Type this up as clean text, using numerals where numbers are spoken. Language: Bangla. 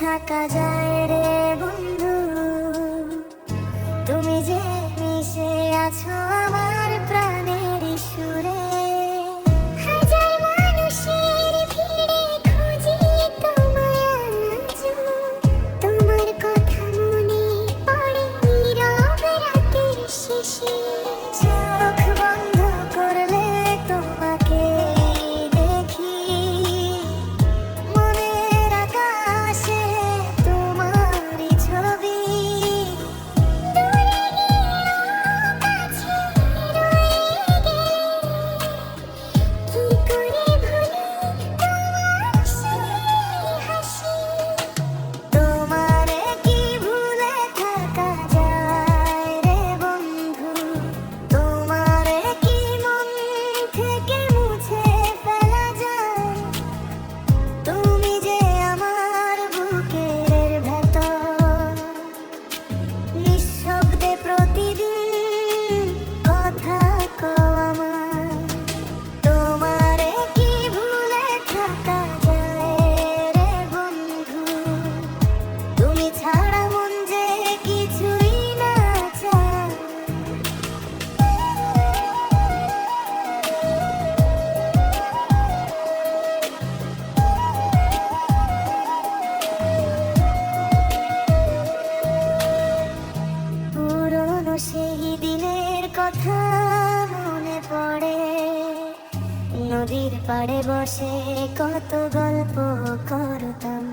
থাকা যায় রে বন্ধু, তুমি যে মিশে আছো আমার প্রাণের সুরে। হাজার মানুষের ভিড়ে খুঁজি তোমায় আজও, তোমার কথা মনে পড়ে নীরব রাতের শেষে। চোখ বন্ধ করলে তোমাকে দেখি, মনের আকাশে তোমারই ছবি। দূরে গিয়েও কাছে রয়ে গেলে কি করে ভুলি তোমার সেই হাসি। তোমারে কি ভুলে থাকা যায় রে বন্ধু, তোমারে কি মন থেকে মুছে ফেলা যায়। তুমি যে আমার বুকের ভেতর, নিঃশব্দে প্রতিদিন কথা কও আমার। তোমারে কি ভুলে থাকা যায় রে বন্ধু, তুমি ছাড়া মন যে কিছুই না চায়। পুরনো সেই দিনের কথা মনে পড়ে, নদীর পাড়ে বসে কত গল্প করতাম।